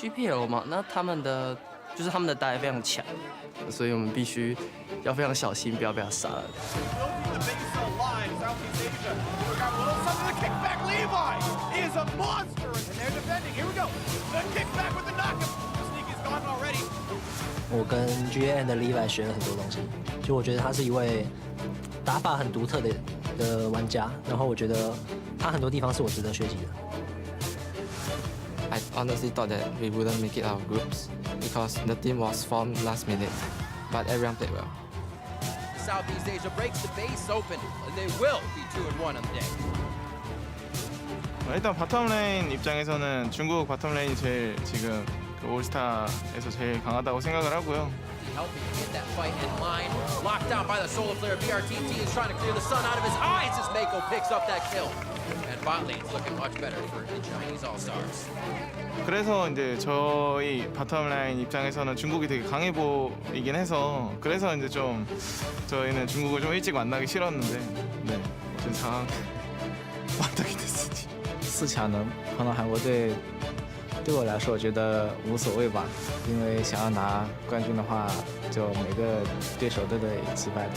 GPL 嘛，那他们的打也非常强，所以我们必须要非常小心，不要被他杀了。Levi is a monster, and they're defending. Here we go. The kickback with the knockup. The sneak is gone already. 我跟 GN 的 Levi 学了很多东西，就我觉得他是一位打法很独特的玩家，然后我觉得他很多地方是我值得学习的。I honestly thought that we wouldn't make it out of groups because the team was formed last minute, but everyone played well. Southeast Asia breaks the base open, and they will be 2-1 on the day. 일단 바텀레인 입장에서는 중국 바텀레인이 제일 지금 그 올스타에서 제일 강하다고 생각을 하고요. Helping to get that fight in line. Locked down by the solar flare. BRTT is trying to clear the sun out of his eyes as Mako picks up that kill. And bot lane's looking much better for the Chinese All-Stars. 그래서 이제 저희 바텀라인 입장에서는 중국이 되게 강해 보이긴 해서 그래서 이제 좀 저희는 중국을 좀 일찍 만나기 싫었는데 네, 좀 상황 만나게 됐으니. 4强呢，碰到韩国队，对我来说我觉得无所谓吧，因为想要拿冠军的话，就每个对手都得击败的。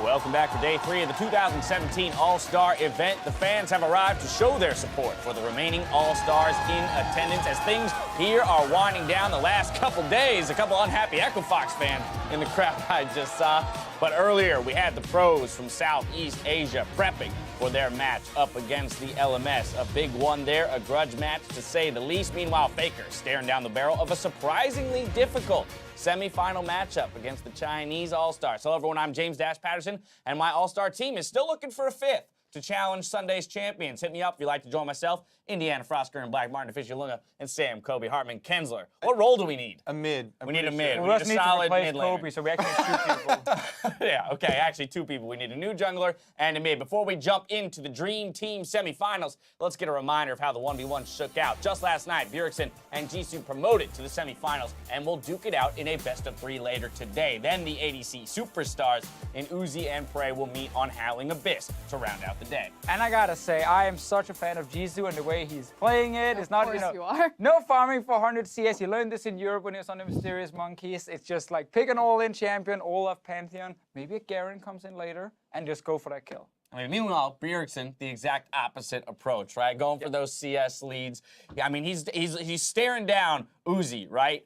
Welcome back for day 3 of the 2017 All-Star event. The fans have arrived to show their support for the remaining All-Stars in attendance as things here are winding down the last couple days. A couple unhappy Equifox fans in the crowd I just saw. But earlier we had the pros from Southeast Asia prepping for their match up against the LMS. A big one there, a grudge match to say the least. Meanwhile, Faker staring down the barrel of a surprisingly difficult semi-final matchup against the Chinese All-Stars. Hello everyone, I'm James Dash Patterson, and my All-Star team is still looking for a fifth to challenge Sunday's champions. Hit me up if you'd like to join myself, Indiana Frosker and Black Martin, Fisher Lunga, and Sam, Kobe, Hartman, Kensler. What role do we need? A mid. We need a mid. We We need a need solid to replace mid laner. Kobe, so we actually have 2 people. Yeah, okay, actually 2 people. We need a new jungler and a mid. Before we jump into the Dream Team semifinals, let's get a reminder of how the 1v1 shook out. Just last night, Bjergsen and Jisu promoted to the semifinals, and we'll duke it out in a best-of-3 later today. Then the ADC superstars in Uzi and Prey will meet on Howling Abyss to round out the day. And I gotta say, I am such a fan of Jisu and the way he's playing it. It's not, you are. no farming for 100 CS. He learned this in Europe when he was on the Mysterious Monkeys. It's just like pick an all-in champion, Olaf Pantheon. Maybe a Garen comes in later and just go for that kill. I mean, meanwhile, Bjergsen, the exact opposite approach, right? Going for those CS leads. Yeah, I mean, he's staring down Uzi, right?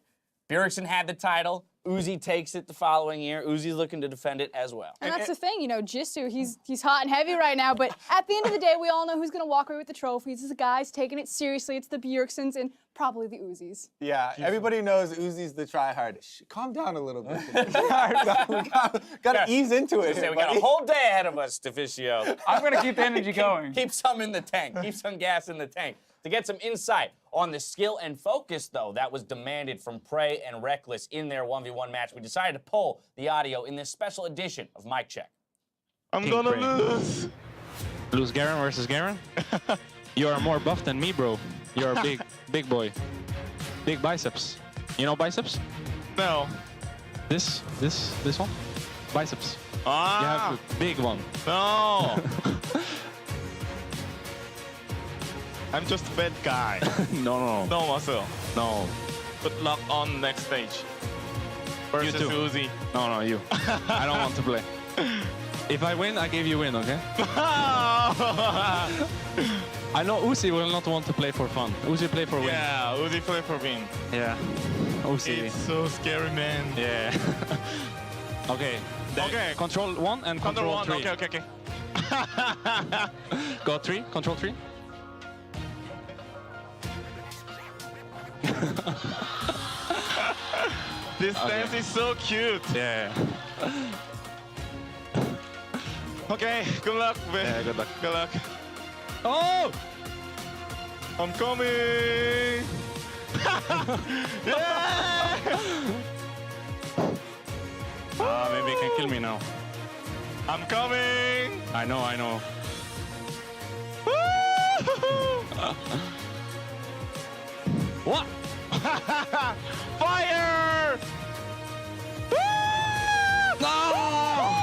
Bjergsen had the title. Uzi takes it the following year. Uzi's looking to defend it as well. And that's the thing, you know, Jisu, he's hot and heavy right now, but at the end of the day, we all know who's going to walk away with the trophies. It's the guys taking it seriously. It's the Bjergsens and probably the Uzis. Yeah, everybody knows Uzi's the tryhard. Calm down a little bit. Gotta ease into it. We got a whole day ahead of us, Deficio. I'm gonna keep the energy going. Keep some in the tank. Keep some gas in the tank. To get some insight on the skill and focus, though, that was demanded from Prey and Reckless in their 1v1 match, we decided to pull the audio in this special edition of Mic Check. I'm gonna lose. Lose Garen versus Garen? You are more buff than me, bro. You're a big boy. Big biceps. You know biceps? No. This one? Biceps. Ah. You have a big one. No. I'm just a bad guy. No. No muscle. No. Good luck on next stage. Versus You too. Uzi. No, you. I don't want to play. If I win, I give you win, okay? I know Uzi will not want to play for fun. Uzi play for win. Yeah, Uzi play for win. Yeah. Uzi. It's so scary, man. Yeah. Okay. Okay. Control 1 and control 1. 3. Okay. Go 3. Control 3. This dance is so cute. Yeah. Okay, good luck, man. Yeah, good luck. Good luck. Oh! I'm coming. Yeah! Maybe you can kill me now. I'm coming. I know. What? Fire! No!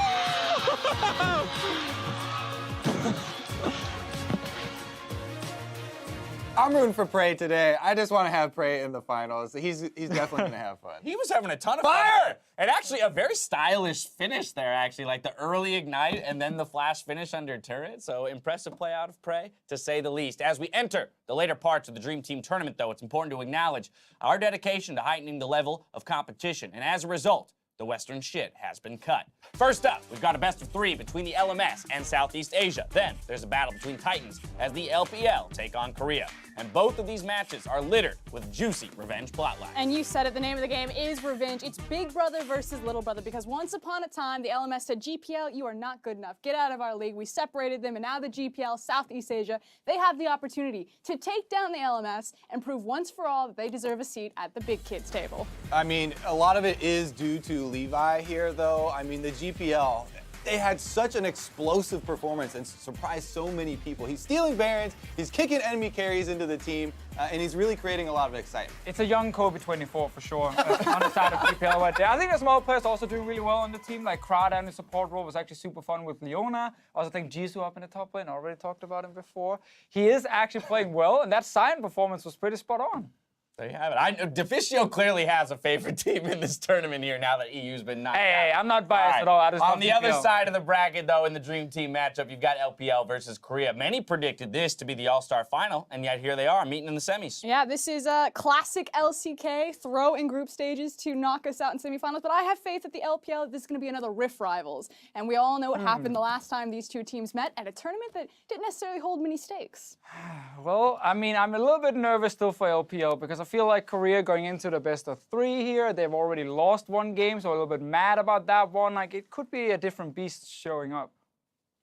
I'm rooting for Prey today. I just want to have Prey in the finals. He's definitely going to have fun. He was having a ton of fun. And actually a very stylish finish there, actually, like the early ignite and then the flash finish under turret. So impressive play out of Prey, to say the least. As we enter the later parts of the Dream Team tournament, though, it's important to acknowledge our dedication to heightening the level of competition. And as a result, the Western shit has been cut. First up, we've got a best of 3 between the LMS and Southeast Asia. Then there's a battle between Titans as the LPL take on Korea. And both of these matches are littered with juicy revenge plotlines. And you said it, the name of the game is revenge. It's big brother versus little brother, because once upon a time, the LMS said, GPL, you are not good enough. Get out of our league. We separated them, and now the GPL, Southeast Asia, they have the opportunity to take down the LMS and prove once for all that they deserve a seat at the big kids table. I mean, a lot of it is due to Levi here, though. I mean, the GPL, they had such an explosive performance and surprised so many people. He's stealing Barons, he's kicking enemy carries into the team, and he's really creating a lot of excitement. It's a young Kobe 24 for sure on the side of GPL right there. I think the small players also doing really well on the team. Like Crowd in the support role was actually super fun with Leona. I also think Jisu up in the top lane. I already talked about him before. He is actually playing well, and that Sion performance was pretty spot on. There you have it. Deficio clearly has a favorite team in this tournament here now that EU's been knocked out. Hey, I'm not biased at all. I just On the other GPL. side of the bracket, though, in the Dream Team matchup, you've got LPL versus Korea. Many predicted this to be the All-Star final, and yet here they are meeting in the semis. Yeah, this is a classic LCK, throw in group stages to knock us out in semifinals, but I have faith that the LPL, this is going to be another Rift Rivals. And we all know what happened the last time these two teams met at a tournament that didn't necessarily hold many stakes. Well, I mean, I'm a little bit nervous still for LPL because I feel like Korea going into the best of 3 here, they've already lost 1 game, so a little bit mad about that one. Like, it could be a different beast showing up.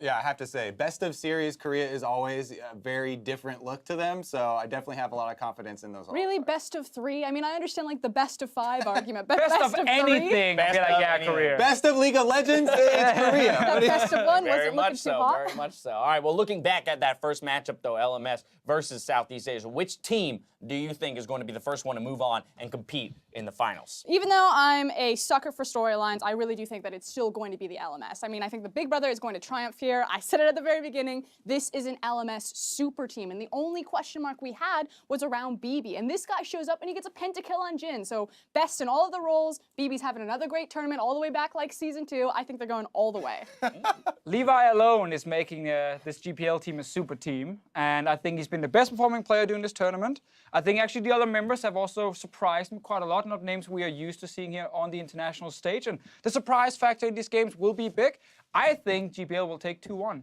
Yeah, I have to say, best of series, Korea is always a very different look to them, so I definitely have a lot of confidence in those. Really, best of 3? I mean, I understand like the best of 5 argument, but Best of 3? anything, Best I'd be like, of yeah, anything. Korea. Best of League of Legends, it's Korea. That best of 1 Very wasn't much looking so, too hot. very much so. All right, well, looking back at that first matchup, though, LMS versus Southeast Asia, which team do you think is going to be the first one to move on and compete in the finals? Even though I'm a sucker for storylines, I really do think that it's still going to be the LMS. I mean, I think the big brother is going to triumph here. I said it at the very beginning, this is an LMS super team, and the only question mark we had was around Bebe, and this guy shows up and he gets a pentakill on Jhin, so best in all of the roles. Bebe's having another great tournament all the way back like season 2. I think they're going all the way. Levi alone is making this GPL team a super team, and I think he's been the best performing player during this tournament. I think actually the other members have also surprised me quite a lot, not names we are used to seeing here on the international stage, and the surprise factor in these games will be big. I think GPL will take 2-1.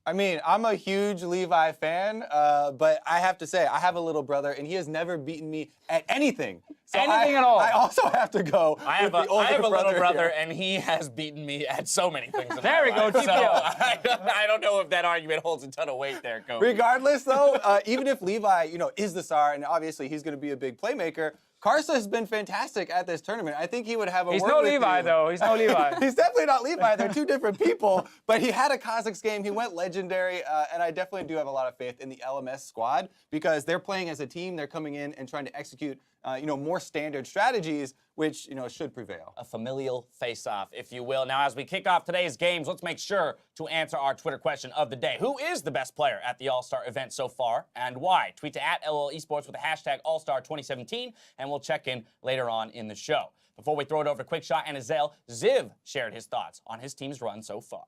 I mean, I'm a huge Levi fan, but I have to say, I have a little brother, and he has never beaten me at anything. So Anything at all. I also have to go. I have with a little brother, here. and he has beaten me at so many things. in There my we go, life. So GPL. I don't know if that argument holds a ton of weight there, Kobe. Regardless, though, even if Levi, is the star, and obviously he's going to be a big playmaker, Karsa has been fantastic at this tournament. I think he would have a He's word no with Levi, you. though. He's no Levi. He's definitely not Levi. They're 2 different people. But he had a Kha'Zix game. He went legendary. And I definitely do have a lot of faith in the LMS squad because they're playing as a team. They're coming in and trying to execute, more standard strategies, which, should prevail. A familial face-off, if you will. Now, as we kick off today's games, let's make sure to answer our Twitter question of the day. Who is the best player at the All-Star event so far, and why? Tweet to @LOLesports with the hashtag All-Star2017, and we'll check in later on in the show. Before we throw it over to Quickshot and Ezreal, Ziv shared his thoughts on his team's run so far.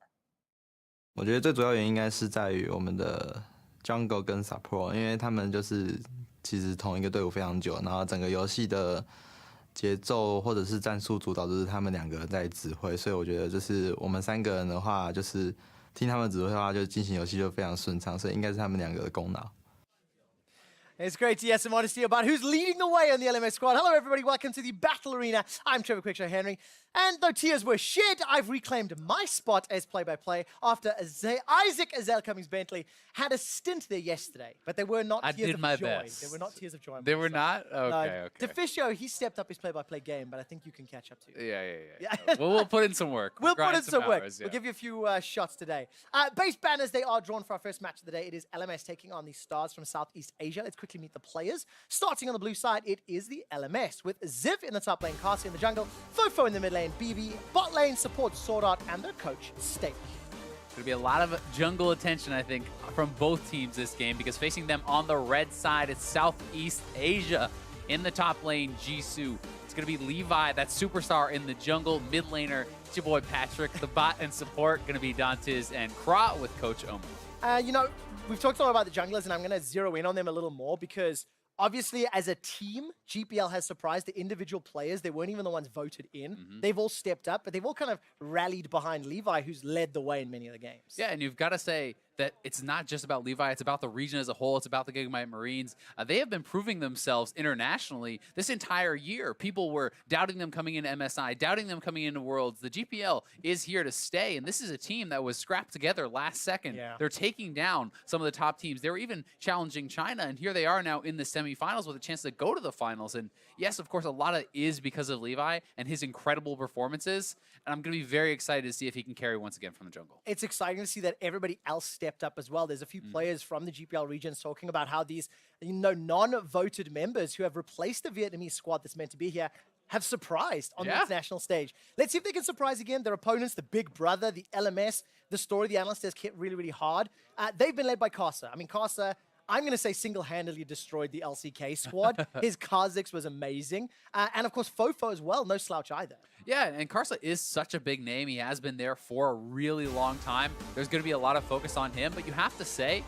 我觉得最主要原因应该是在于我们的 Jungle 跟 Support， 因为他们就是其实同一个队伍非常久，然后整个游戏的节奏或者是战术主导都是他们2个人在指挥，所以我觉得就是我们3个人的话，就是听他们指挥的话，就进行游戏就非常顺畅，所以应该是他们2个的功劳。It's great to hear some honesty about who's leading the way on the LMS squad. Hello, everybody. Welcome to the Battle Arena. I'm Trevor Quickshow Henry. And though tears were shed, I've reclaimed my spot as play-by-play after Isaac Ezreal Cummings Bentley had a stint there yesterday. But they were not tears of joy. Best. They were not tears of joy. They were not? Okay, okay. Deficio, he stepped up his play-by-play game, but I think you can catch up to. Yeah. Well, we'll put in some work. We'll put in some work. Hours, We'll give you a few shots today. Base banners, they are drawn for our first match of the day. It is LMS taking on the Stars from Southeast Asia. Let's quickly meet the players. Starting on the blue side, it is the LMS with Ziv in the top lane, Karsa in the jungle, FoFo in the mid lane, Bebe, bot lane support SwordArt, and their coach, State. There's going to be a lot of jungle attention, I think, from both teams this game, because facing them on the red side, it's Southeast Asia. In the top lane, Jisu. It's going to be Levi, that superstar in the jungle, mid laner. It's your boy Patrick. The bot and support going to be Dantiz and Kra with Coach Omo. You know, we've talked a lot about the junglers, and I'm going to zero in on them a little more because obviously, as a team, GPL has surprised the individual players. They weren't even the ones voted in. They've all stepped up, but they've all kind of rallied behind Levi, who's led the way in many of the games. Yeah, and you've got to say that it's not just about Levi, it's about the region as a whole, it's about the Gigamite Marines. They have been proving themselves internationally this entire year. People were doubting them coming into MSI, doubting them coming into Worlds. The GPL is here to stay, and this is a team that was scrapped together last second. Yeah. They're taking down some of the top teams. They were even challenging China, and here they are now in the semifinals with a chance to go to the finals. And yes, of course, a lot of it is because of Levi and his incredible performances, and I'm going to be very excited to see if he can carry once again from the jungle. It's exciting to see that everybody else stepped up as well. There's a few players from the GPL regions talking about how these, non-voted members who have replaced the Vietnamese squad that's meant to be here have surprised on the international stage. Let's see if they can surprise again. Their opponents, the Big Brother, the LMS, the story the analyst has hit really, really hard. They've been led by Karsa. I mean, Karsa, I'm going to say single-handedly destroyed the LCK squad. His Kha'Zix was amazing. And of course, FoFo as well, no slouch either. Yeah, and Karsa is such a big name. He has been there for a really long time. There's going to be a lot of focus on him, but you have to say,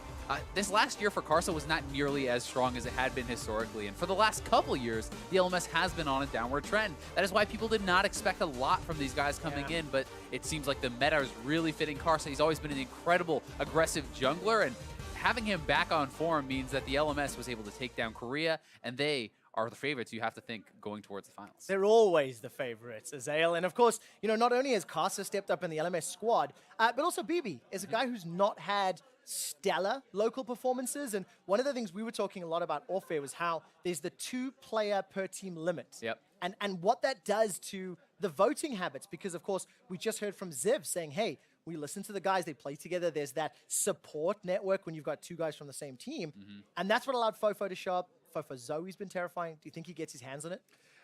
this last year for Karsa was not nearly as strong as it had been historically, and for the last couple years, the LMS has been on a downward trend. That is why people did not expect a lot from these guys coming in, but it seems like the meta is really fitting Karsa. He's always been an incredible, aggressive jungler, and having him back on form means that the LMS was able to take down Korea, and they are the favorites, you have to think, going towards the finals. They're always the favorites, Ezreal. And of course, not only has Karsa stepped up in the LMS squad, but also Bebe is a guy who's not had stellar local performances. And one of the things we were talking a lot about off air was how there's the 2-player per team limit. Yep. And what that does to the voting habits, because of course, we just heard from Ziv saying, hey, we listen to the guys, they play together. There's that support network when you've got two guys from the same team. And that's what allowed FoFo to show up. FoFo Zoe's been terrifying. Do you think he gets his hands on it?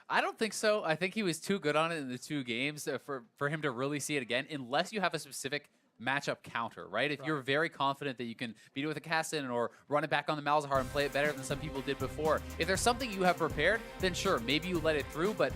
I don't think so. I think he was too good on it in the 2 games for him to really see it again, unless you have a specific matchup counter, right? If you're very confident that you can beat it with a Kassadin or run it back on the Malzahar and play it better than some people did before. If there's something you have prepared, then sure, maybe you let it through, but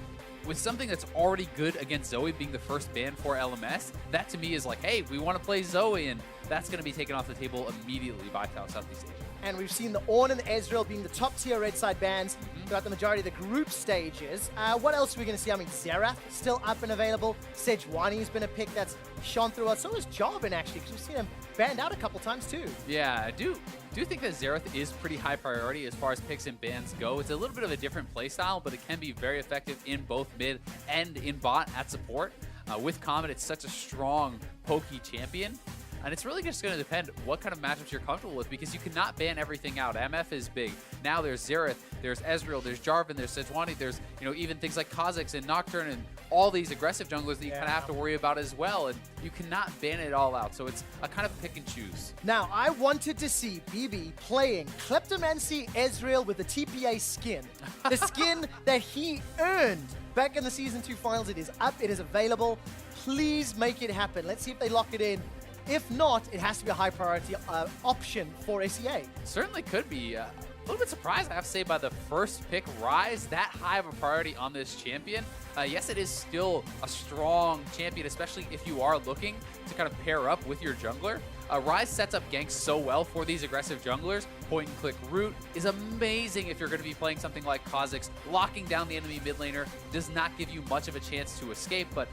with something that's already good against Zoe being the first ban for LMS, that to me is like, hey, we want to play Zoe, and that's going to be taken off the table immediately by Southeast Asia. And we've seen the Ornn and the Ezreal being the top tier red side bans throughout the majority of the group stages. What else are we going to see? I mean, Xerath still up and available. Sejuani has been a pick that's shone through us. So is Jarvan, actually, because we've seen him banned out a couple times too. Yeah, I do think that Xerath is pretty high priority as far as picks and bans go. It's a little bit of a different playstyle, but it can be very effective in both mid and in bot at support. With Comet, it's such a strong pokey champion. And it's really just going to depend what kind of matchups you're comfortable with, because you cannot ban everything out. MF is big. Now there's Xerath, there's Ezreal, there's Jarvan, there's Sejuani, there's even things like Kha'Zix and Nocturne and all these aggressive junglers that you kind of have to worry about as well. And you cannot ban it all out. So it's a kind of pick and choose. Now, I wanted to see Bebe playing Kleptomancy Ezreal with the TPA skin. The skin that he earned back in the Season 2 finals. It is up, it is available. Please make it happen. Let's see if they lock it in. If not, it has to be a high priority option for SEA. Certainly could be. A little bit surprised, I have to say, by the first pick, Ryze, that high of a priority on this champion. Yes, it is still a strong champion, especially if you are looking to kind of pair up with your jungler. Ryze sets up ganks so well for these aggressive junglers. Point-and-click route is amazing if you're going to be playing something like Kha'Zix. Locking down the enemy mid laner does not give you much of a chance to escape, but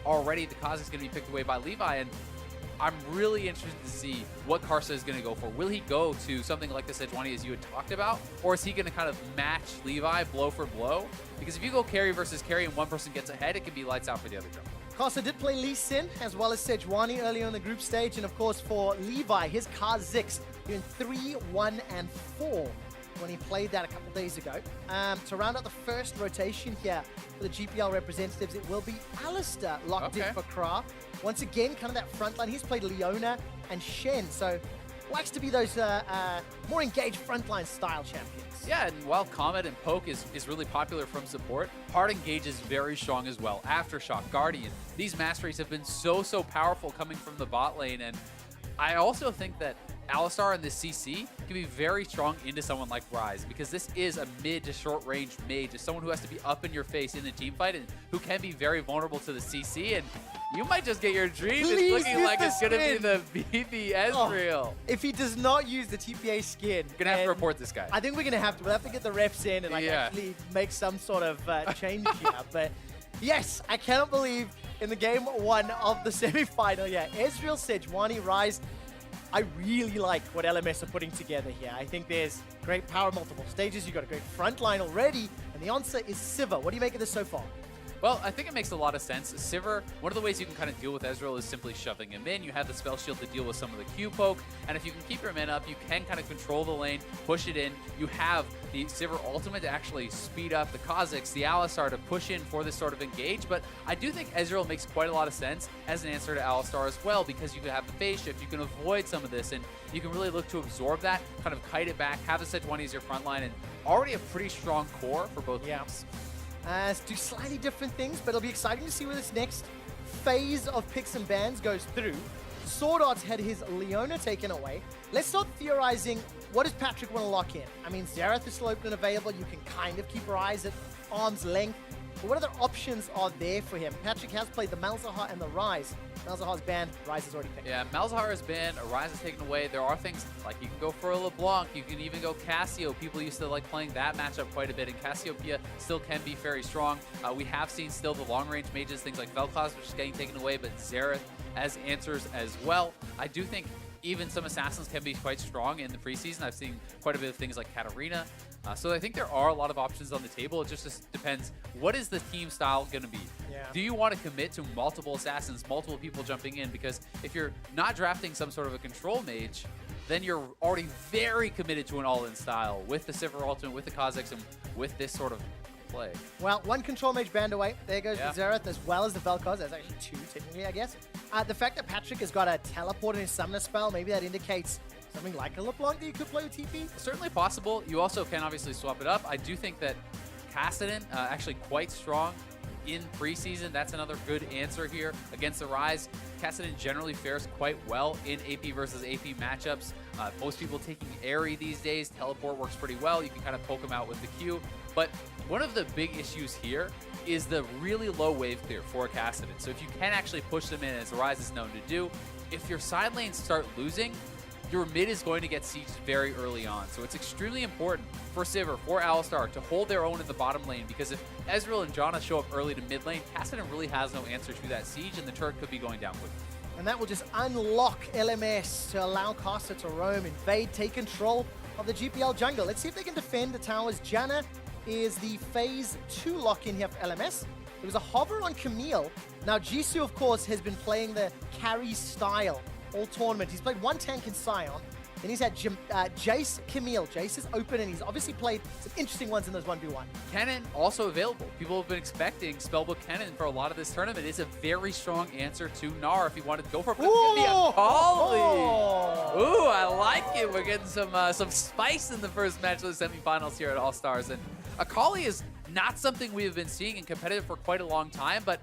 already the Kha'Zix is going to be picked away by Levi, and I'm really interested to see what Karsa is going to go for. Will he go to something like the Sejuani as you had talked about? Or is he going to kind of match Levi blow for blow? Because if you go carry versus carry and one person gets ahead, it can be lights out for the other jungler. Karsa did play Lee Sin as well as Sejuani earlier in the group stage. And of course for Levi, his Kha'Zix doing 3, 1, and 4 when he played that a couple days ago. To round out the first rotation here for the GPL representatives, it will be Alistar locked in for Kra. Once again, kind of that front line. He's played Leona and Shen, so likes to be those more engaged frontline style champions. Yeah, and while Comet and Poke is really popular from support, Hard Engage is very strong as well. Aftershock, Guardian, these masteries have been so powerful coming from the bot lane, and I also think that Alistar in this CC can be very strong into someone like Ryze, because this is a mid to short range mage, is someone who has to be up in your face in the team fight and who can be very vulnerable to the CC, and you might just get your dream. Please it's looking like it's going to be skin. the Bebe Ezreal. If he does not use the TPA skin, You're going to have to report this guy. I think we'll have to get the refs in and actually make some sort of change here. But yes, I cannot believe in the game 1 of the semi-final, Ezreal, Sejuani, Ryze. I really like what LMS are putting together here. I think there's great power, multiple stages. You've got a great front line already. And the answer is Sivir. What do you make of this so far? Well, I think it makes a lot of sense. Sivir, one of the ways you can kind of deal with Ezreal is simply shoving him in. You have the spell shield to deal with some of the Q poke, and if you can keep your men up, you can kind of control the lane, push it in. You have the Sivir ultimate to actually speed up the Kha'Zix, the Alistar to push in for this sort of engage, but I do think Ezreal makes quite a lot of sense as an answer to Alistar as well, because you can have the phase shift, you can avoid some of this, and you can really look to absorb that, kind of kite it back, have the Sejuani as your front line, and already a pretty strong core for both teams. Do slightly different things, but it'll be exciting to see where this next phase of picks and bans goes through. SwordArt had his Leona taken away. Let's start theorizing, what does Patrick want to lock in? I mean, Xerath is still open and available. You can kind of keep your eyes at arm's length. But what other options are there for him? Patrick has played the Malzahar and the Ryze. Malzahar's banned, Ryze is already picked. Yeah, Malzahar is banned, Ryze is taken away. There are things like you can go for a LeBlanc, you can even go Cassio. People used to like playing that matchup quite a bit, and Cassiopeia still can be very strong. We have seen still the long-range mages, things like Vel'Koz, which is getting taken away, but Xerath as answers as well. I do think even some assassins can be quite strong in the preseason. I've seen quite a bit of things like Katarina. So I think there are a lot of options on the table. It just depends, what is the team style going to be? Do you want to commit to multiple assassins, multiple people jumping in? Because if you're not drafting some sort of a control mage, then you're already very committed to an all-in style with the Sivir ultimate, with the Kha'Zix, and with this sort of play. Well, one control mage banned away. There goes the Xerath as well as the Vel'Koz. There's actually 2 technically, I guess. The fact that Patrick has got a teleport in his summoner spell, maybe that indicates something like a LeBlanc that you could play with TP? Certainly possible. You also can obviously swap it up. I do think that Kassadin actually quite strong in preseason. That's another good answer here against the Ryze. Kassadin generally fares quite well in AP versus AP matchups. Most people taking Airy these days. Teleport works pretty well. You can kind of poke him out with the Q. But one of the big issues here is the really low wave clear for Kassadin. So if you can actually push them in, as the Ryze is known to do, if your side lanes start losing, your mid is going to get sieged very early on. So it's extremely important for Sivir, for Alistar, to hold their own in the bottom lane, because if Ezreal and Janna show up early to mid lane, Kassadin really has no answer to that siege, and the turret could be going down quickly. And that will just unlock LMS to allow Karsa to roam, invade, take control of the GPL jungle. Let's see if they can defend the towers. Janna is the phase 2 lock-in here for LMS. There was a hover on Camille. Now, Jisu, of course, has been playing the carry style all tournament. He's played 1 tank in Sion. Then he's had Jace, Camille. Jace is open, and he's obviously played some interesting ones in those 1v1. Kennen also available. People have been expecting Spellbook Kennen for a lot of this tournament. It's a very strong answer to Gnar if you wanted to go for it. But it's going to be Akali. Ooh, I like it. We're getting some spice in the first match of the semifinals here at All Stars. And Akali is not something we have been seeing in competitive for quite a long time, but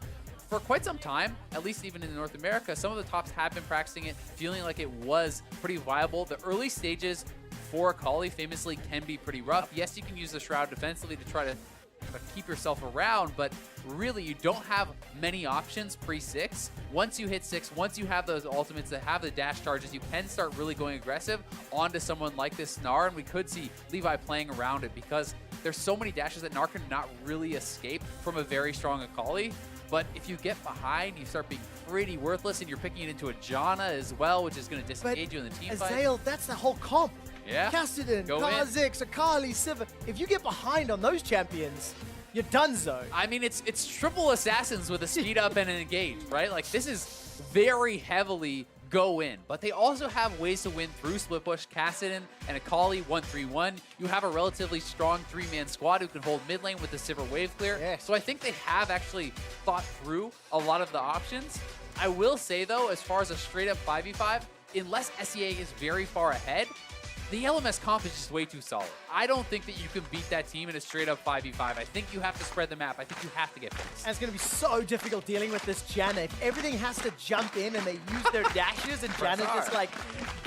for quite some time, at least even in North America, some of the tops have been practicing it, feeling like it was pretty viable. The early stages for Akali famously can be pretty rough. Yes, you can use the Shroud defensively to try to to keep yourself around, but really you don't have many options pre-6. Once you hit 6, once you have those ultimates that have the dash charges, you can start really going aggressive onto someone like this Gnar, and we could see Levi playing around it because there's so many dashes that Gnar cannot really escape from a very strong Akali. But if you get behind, you start being pretty worthless, and you're picking it into a Janna as well, which is going to disengage you in the team fight. Ezreal, that's the whole comp. Yeah. Kassadin, Go Kha'Zix, Akali, Sivir. If you get behind on those champions, you're donezo. I mean, it's triple assassins with a speed up and an engage, right? Like, this is very heavily go in. But they also have ways to win through split push. Kassadin and Akali 1-3-1. You have a relatively strong 3-man squad who can hold mid lane with the Sivir wave clear. Yes. So I think they have actually thought through a lot of the options. I will say, though, as far as a straight up 5v5, unless SEA is very far ahead, the LMS comp is just way too solid. I don't think that you can beat that team in a straight up 5v5. I think you have to spread the map. I think you have to get fixed. And it's going to be so difficult dealing with this Janna. If everything has to jump in and they use their dashes and Janna just like,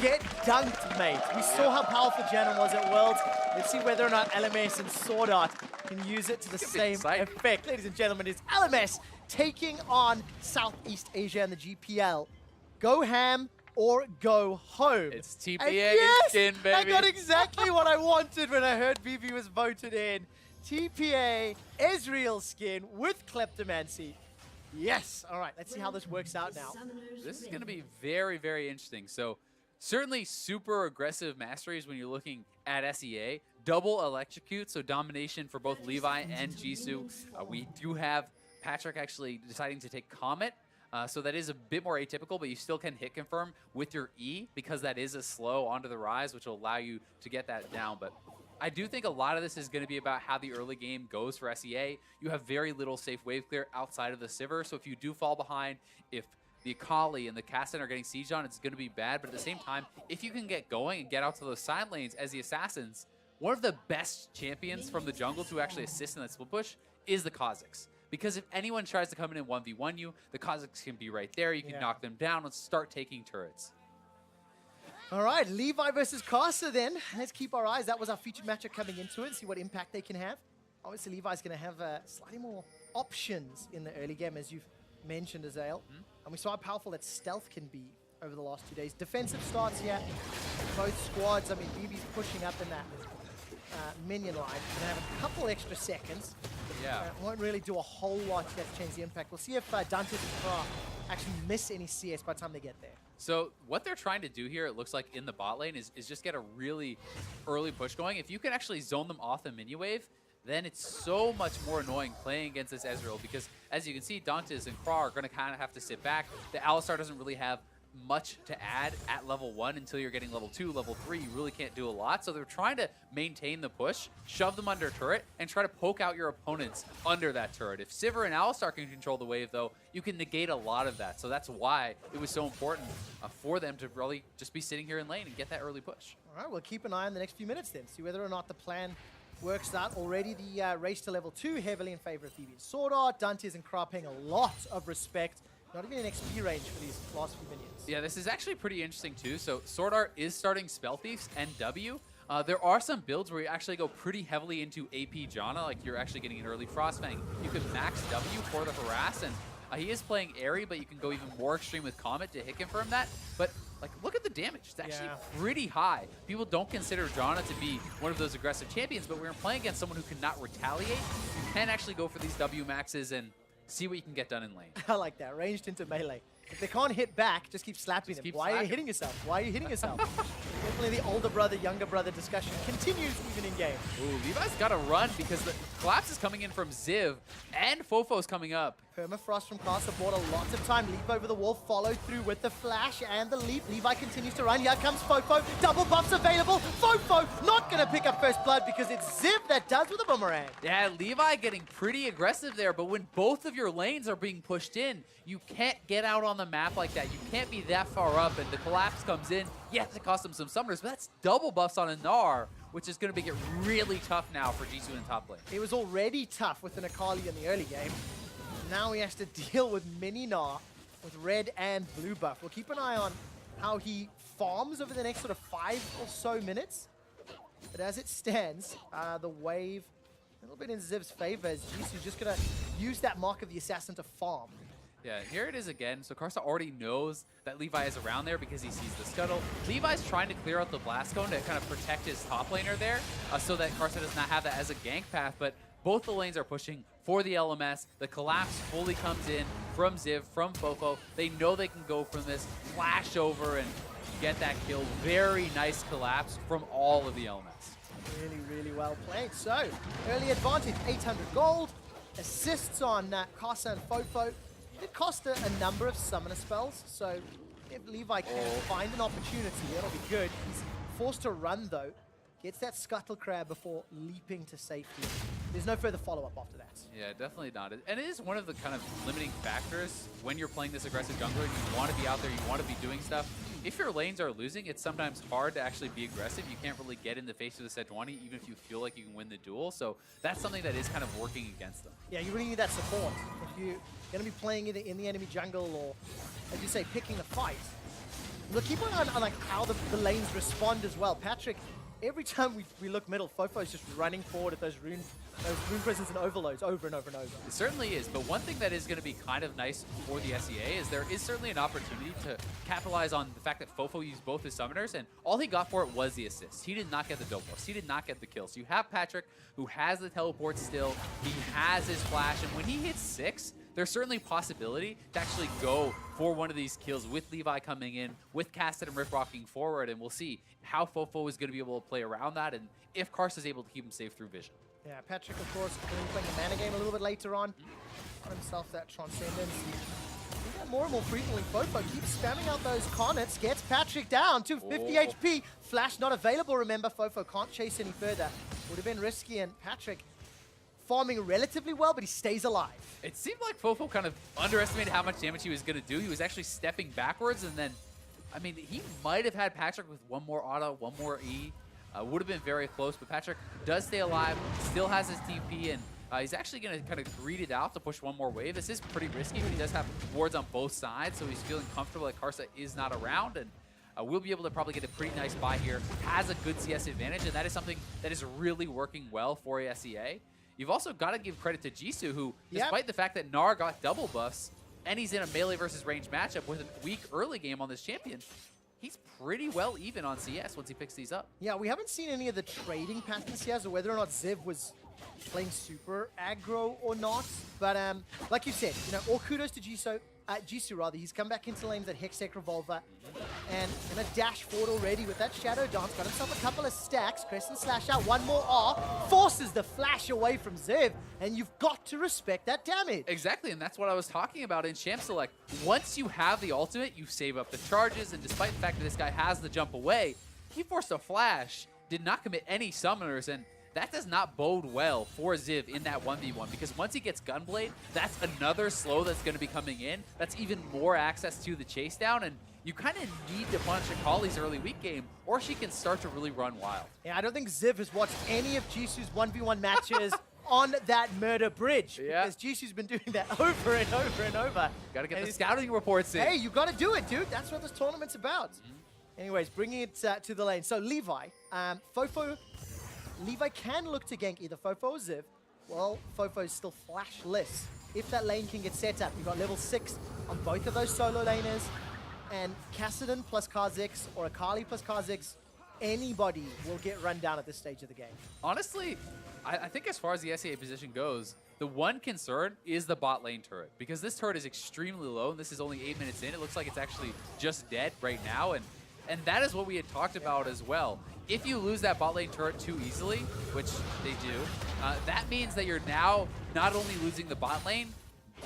get dunked, mate. We saw how powerful Janna was at Worlds. Let's see whether or not LMS and SwordArt can use it to the same effect. Ladies and gentlemen, it's LMS taking on Southeast Asia and the GPL. Go ham or go home. It's TPA skin, baby. I got exactly what I wanted when I heard Bebe was voted in. TPA Ezreal skin with Kleptomancy. Yes. All right, let's see how this works out now. This is going to be very, very interesting. So certainly super aggressive masteries when you're looking at SEA. Double electrocute, so domination for both Levi and Jisu. We do have Patrick actually deciding to take Comet. So that is a bit more atypical, but you still can hit confirm with your E because that is a slow onto the Ryze, which will allow you to get that down. But I do think a lot of this is going to be about how the early game goes for SEA. You have very little safe wave clear outside of the Sivir, so if you do fall behind, if the Akali and the Kassadin are getting sieged on, it's going to be bad. But at the same time, if you can get going and get out to those side lanes as the Assassins, one of the best champions from the jungle to actually assist in that split push is the Kha'Zix. Because if anyone tries to come in and 1v1 you, the Kha'Zix can be right there. You can knock them down and start taking turrets. All right, Levi versus Karsa then. Let's keep our eyes. That was our featured matchup coming into it and see what impact they can have. Obviously, Levi's going to have slightly more options in the early game, as you've mentioned, Ezreal. And we saw how powerful that stealth can be over the last 2 days. Defensive starts here. Both squads, I mean, BB's pushing up in that minion line. Gonna have a couple extra seconds. Yeah. Won't really do a whole lot to change the impact. We'll see if Dantiz and Gnar actually miss any CS by the time they get there. So what they're trying to do here, it looks like in the bot lane, is just get a really early push going. If you can actually zone them off the minion wave, then it's so much more annoying playing against this Ezreal because, as you can see, Dantiz and Gnar are going to kind of have to sit back. The Alistar doesn't really have much to add at level 1 until you're getting level 2, level 3. You really can't do a lot. So they're trying to maintain the push, shove them under turret, and try to poke out your opponents under that turret. If Sivir and Alistar can control the wave, though, you can negate a lot of that. So that's why it was so important for them to really just be sitting here in lane and get that early push. All right, we'll keep an eye on the next few minutes then, see whether or not the plan works out. Already the race to level 2 heavily in favor of Bebe. SwordArt, Dantiz, and Gnar paying a lot of respect. Not even an XP range for these last few minions. Yeah, this is actually pretty interesting too. So SwordArt is starting Spell Thieves and W. There are some builds where you actually go pretty heavily into AP Janna, like you're actually getting an early Frostfang. You can max W for the harass, and he is playing Airy, but you can go even more extreme with Comet to hit confirm that. But like, look at the damage. It's actually pretty high. People don't consider Janna to be one of those aggressive champions, but when we're playing against someone who cannot retaliate, you can actually go for these W maxes and see what you can get done in lane. I like that. Ranged into melee. If they can't hit back, just keep slapping them. Why are you hitting yourself? Why are you hitting yourself? Definitely the older brother, younger brother discussion continues even in game. Ooh, Levi's got to run because the collapse is coming in from Ziv and FoFo's coming up. Permafrost from Karsa bought a lot of time. Leap over the wall, follow through with the flash and the leap. Levi continues to run. Here comes FoFo. Double buffs available. FoFo not going to pick up first blood because it's Ziv that does with a boomerang. Yeah, Levi getting pretty aggressive there, but when both of your lanes are being pushed in, you can't get out on the map like that. You can't be that far up, and the collapse comes in. You have to cost him some summoners, but that's double buffs on a Gnar, which is going to make it really tough now for Jisu in top lane. It was already tough with an Akali in the early game. Now he has to deal with mini Gnar with red and blue buff. We'll keep an eye on how he farms over the next sort of 5 or so minutes. But as it stands, the wave A little bit in Ziv's favor as Jisu's just going to use that Mark of the Assassin to farm. Yeah, here it is again. So Karsa already knows that Levi is around there because he sees the scuttle. Levi's trying to clear out the blast cone to kind of protect his top laner there so that Karsa does not have that as a gank path, but both the lanes are pushing for the LMS. The collapse fully comes in from Ziv, from FoFo. They know they can go from this, flash over and get that kill. Very nice collapse from all of the LMS. Really, really well played. So, early advantage, 800 gold. Assists on Karsa and FoFo. It cost a number of summoner spells, so if Levi can find an opportunity, that'll be good. He's forced to run, though. Gets that scuttle crab before leaping to safety. There's no further follow-up after that. Yeah, definitely not. And it is one of the kind of limiting factors when you're playing this aggressive jungler. You want to be out there, you want to be doing stuff. If your lanes are losing, it's sometimes hard to actually be aggressive. You can't really get in the face of the Sejuani, even if you feel like you can win the duel. So that's something that is kind of working against them. Yeah, you really need that support. If you're going to be playing either in the enemy jungle or, as you say, picking the fight. Look, keep an eye on like how the lanes respond as well. Patrick, every time we look middle, FoFo's just running forward at those rune presence and overloads over and over and over. It certainly is, but one thing that is going to be kind of nice for the SEA is there is certainly an opportunity to capitalize on the fact that FoFo used both his summoners, and all he got for it was the assist. He did not get the double buffs. He did not get the kills. So you have Patrick, who has the teleport still. He has his flash, and when he hits 6, there's certainly possibility to actually go for one of these kills with Levi coming in, with Kassadin and Rift rocking forward, and we'll see how FoFo is going to be able to play around that, and if Karsa is able to keep him safe through vision. Yeah, Patrick, of course, going to be playing a mana game a little bit later on. Got himself that Transcendence. We get more and more frequently. FoFo keeps spamming out those Connets, gets Patrick down to 50 HP. Flash not available, remember. FoFo can't chase any further. Would have been risky, and Patrick farming relatively well, but he stays alive. It seemed like FoFo kind of underestimated how much damage he was going to do. He was actually stepping backwards, and then, I mean, he might have had Patrick with one more auto, one more E. Would have been very close, but Patrick does stay alive, still has his TP, and he's actually going to kind of greed it out to push one more wave. This is pretty risky, but he does have wards on both sides, so he's feeling comfortable that Karsa is not around, and we'll be able to probably get a pretty nice buy here. Has a good CS advantage, and that is something that is really working well for SEA. You've also got to give credit to Jisu, who, despite the fact that Gnar got double buffs, and he's in a melee versus range matchup with a weak early game on this champion, he's pretty well even on CS once he picks these up. Yeah, we haven't seen any of the trading patterns here, so whether or not Ziv was playing super aggro or not. But like you said, you know, all kudos to Jisu. He's come back into lane with that Hextech Revolver and a dash forward already with that Shadow Dance. Got himself a couple of stacks. Crescent Slash out, one more R. Forces the flash away from Ziv, and you've got to respect that damage. Exactly, and that's what I was talking about in Champ Select. Once you have the ultimate, you save up the charges, and despite the fact that this guy has the jump away, he forced a flash, did not commit any summoners, and that does not bode well for Ziv in that 1v1, because once he gets Gunblade, that's another slow that's going to be coming in. That's even more access to the chase down, and you kind of need to punish Akali's early weak game, or she can start to really run wild. Yeah, I don't think Ziv has watched any of Jisu's 1v1 matches on that murder bridge. Yeah. Because Jisu's been doing that over and over and over. Got to get the scouting reports in. Hey, you got to do it, dude. That's what this tournament's about. Anyways, bringing it to the lane. So Levi, Levi can look to gank either FoFo or Ziv. Well, FoFo is still flashless. If that lane can get set up, you've got level 6 on both of those solo laners. And Kassadin plus Kha'Zix or Akali plus Kha'Zix, anybody will get run down at this stage of the game. Honestly, I think as far as the SEA position goes, the one concern is the bot lane turret. Because this turret is extremely low, and this is only 8 minutes in. It looks like it's actually just dead right now. And that is what we had talked about as well. If you lose that bot lane turret too easily, which they do, that means that you're now not only losing the bot lane,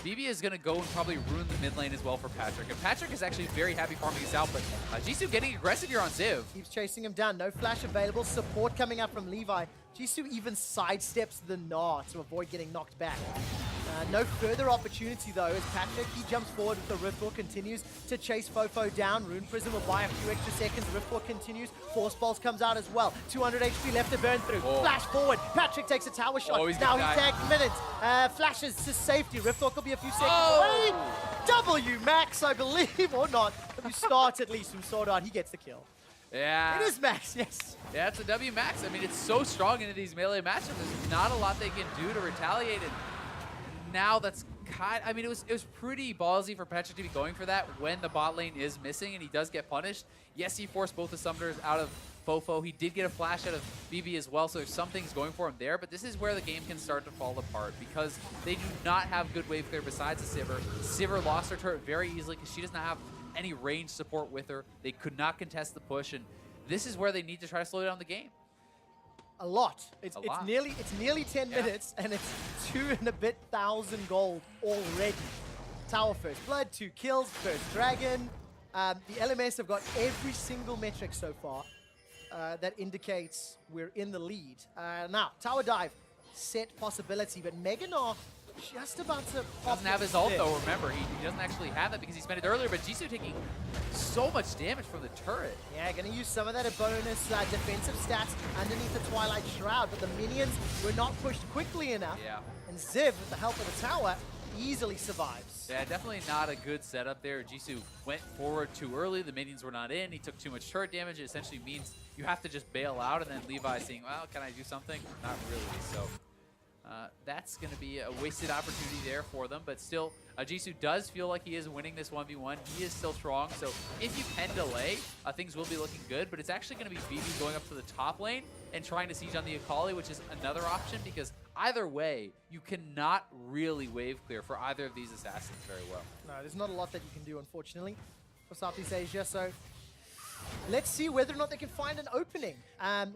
Bebe is going to go and probably ruin the mid lane as well for Patrick. And Patrick is actually very happy farming this out, but Jisu getting aggressive here on Ziv. Keeps chasing him down. No flash available. Support coming up from Levi. Jisu even sidesteps the Gnar to avoid getting knocked back. No further opportunity, though, as Patrick, he jumps forward with the Riftwalk, continues to chase FoFo down. Rune Prism will buy a few extra seconds. Riftwalk continues. Force Pulse comes out as well. 200 HP left to burn through. Flash forward. Patrick takes a tower shot. Now he's tagged minutes. Flashes to safety. Riftwalk will be a few seconds away. W max, I believe, or not. You start at least from SwordArt. He gets the kill. Yeah. It is Max, yes. Yeah, it's a W Max. I mean, it's so strong into these melee matchups. There's not a lot they can do to retaliate. And now that's kind. I mean, it was pretty ballsy for Petra to be going for that when the bot lane is missing and he does get punished. Yes, he forced both the summoners out of FoFo. He did get a flash out of Bebe as well, so there's some things going for him there. But this is where the game can start to fall apart because they do not have good wave clear besides the Sivir. Sivir lost her turret very easily because she does not have any range support with her. They could not contest the push, and this is where they need to try to slow down the game. A lot. It's lot. nearly 10 minutes, and it's 2,000 and a bit gold already. Tower first blood, 2 kills, first dragon. The LMS have got every single metric so far that indicates we're in the lead. Now, tower dive, set possibility, but Mega Gnar just about to pop. Doesn't have his ult though, remember. He doesn't actually have that because he spent it earlier, but Jisu taking so much damage from the turret. Yeah, gonna use some of that bonus defensive stats underneath the Twilight Shroud, but the minions were not pushed quickly enough. Yeah. And Ziv, with the help of the tower, easily survives. Yeah, definitely not a good setup there. Jisu went forward too early. The minions were not in. He took too much turret damage. It essentially means you have to just bail out, and then Levi saying, well, can I do something? Not really, so that's going to be a wasted opportunity there for them. But still, Jisu does feel like he is winning this 1v1. He is still strong, so if you can delay, things will be looking good. But it's actually going to be Bebe going up to the top lane and trying to siege on the Akali, which is another option because either way, you cannot really wave clear for either of these assassins very well. No, there's not a lot that you can do, unfortunately, for Southeast Asia. So let's see whether or not they can find an opening.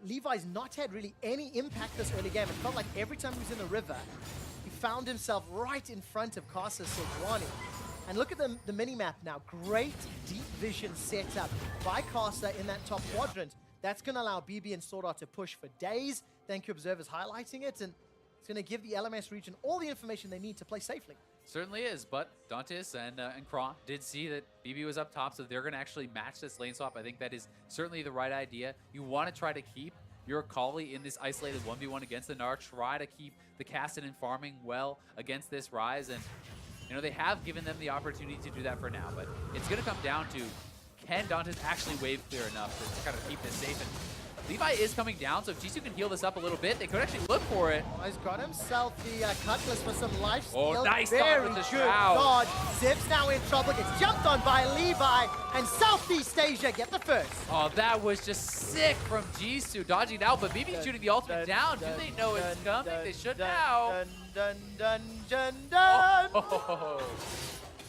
Levi's not had really any impact this early game. It felt like every time he was in the river, he found himself right in front of Karsa Sejuani. And look at the mini-map now. Great deep vision setup by Karsa in that top quadrant. That's going to allow Bebe and SwordArt to push for days. Thank you, observers, highlighting it. And it's going to give the LMS region all the information they need to play safely. Certainly is, but Dantiz and Kra did see that Bebe was up top, so they're going to actually match this lane swap. I think that is certainly the right idea. You want to try to keep your Akali in this isolated 1v1 against the Gnar. Try to keep the Kassadin farming well against this Ryze, and you know they have given them the opportunity to do that for now, but it's going to come down to can Dantiz actually wave clear enough to kind of keep this safe. And Levi is coming down, so if Jisu can heal this up a little bit, they could actually look for it. Oh, he's got himself the Cutlass for some life steal. Oh, nice Very with the good shroud. dodge. Ziv's now in trouble, gets jumped on by Levi, and Southeast Asia get the first. Oh, that was just sick from Jisu, dodging out, but Bebe's shooting the ultimate down. Do they know it's coming? They should now. Oh.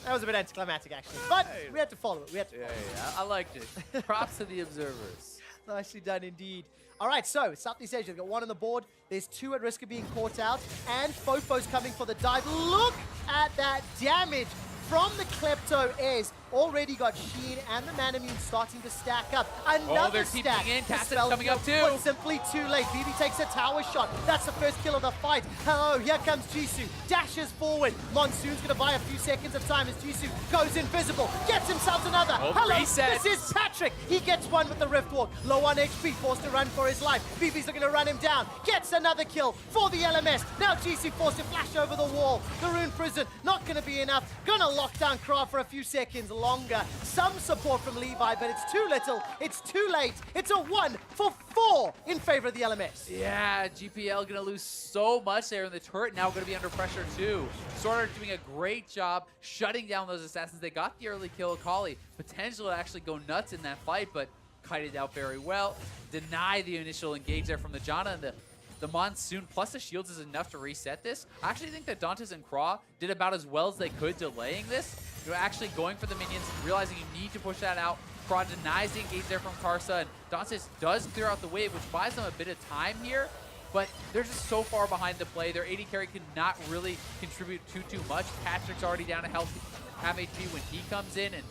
That was a bit anticlimactic, actually, but we had to follow it. Yeah, I liked it. Props to the observers. Nicely done indeed. All right, so Southeast Asia, they've got 1 on the board. There's 2 at risk of being caught out, and FoFo's coming for the dive. Look at that damage from the Klepto Ez. Already got Sheen and the Manamune starting to stack up. Another they're stack. keeping in. Kassadin's coming up too. But simply too late. Bebe takes a tower shot. That's the first kill of the fight. Oh, here comes Jisu. Dashes forward. Monsoon's going to buy a few seconds of time as Jisu goes invisible. Gets himself another. Oh, hello, reset. this is Patrick. He gets one with the Rift Walk. Low on HP, forced to run for his life. Bebe's looking to run him down. Gets another kill for the LMS. Now Jisu forced to flash over the wall. The Rune Prison, not going to be enough. Gonna lock down Krav for a few seconds longer. Some support from Levi, but it's too little. It's too late. It's a 1 for 4 in favor of the LMS. Yeah, GPL gonna lose so much there, and the turret now gonna be under pressure too. SwordArt doing a great job shutting down those assassins. They got the early kill. Akali potential to actually go nuts in that fight, but kited out very well. Deny the initial engage there from the Janna, and the Monsoon plus the shields is enough to reset this. I actually think that Dantiz and Kra did about as well as they could delaying this. You're actually going for the minions, realizing you need to push that out. Kra denies the engage there from Karsa, and Dantiz does clear out the wave, which buys them a bit of time here, but they're just so far behind the play. Their AD carry cannot really contribute too much. Patrick's already down to half HP when he comes in, and